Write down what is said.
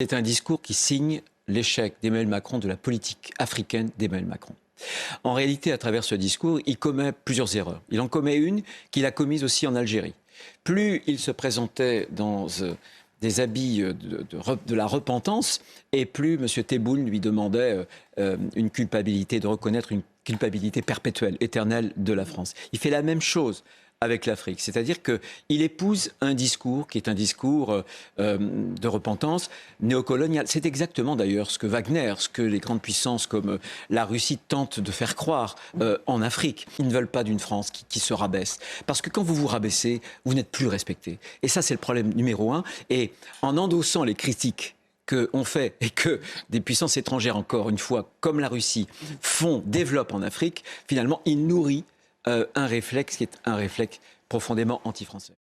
C'est un discours qui signe l'échec d'Emmanuel Macron, de la politique africaine d'Emmanuel Macron. En réalité, à travers ce discours, il commet plusieurs erreurs. Il en commet une qu'il a commise aussi en Algérie. Plus il se présentait dans des habits de la repentance, et plus M. Tebboune lui demandait une culpabilité, de reconnaître une culpabilité perpétuelle, éternelle de la France. Il fait la même chose avec l'Afrique. C'est-à-dire qu'il épouse un discours qui est un discours de repentance néocoloniale. C'est exactement d'ailleurs ce que Wagner, ce que les grandes puissances comme la Russie tentent de faire croire en Afrique. Ils ne veulent pas d'une France qui se rabaisse. Parce que quand vous vous rabaissez, vous n'êtes plus respecté. Et ça, c'est le problème numéro un. Et en endossant les critiques qu'on fait et que des puissances étrangères, encore une fois, comme la Russie, développent en Afrique, finalement, il nourrit un réflexe qui est un réflexe profondément anti-français.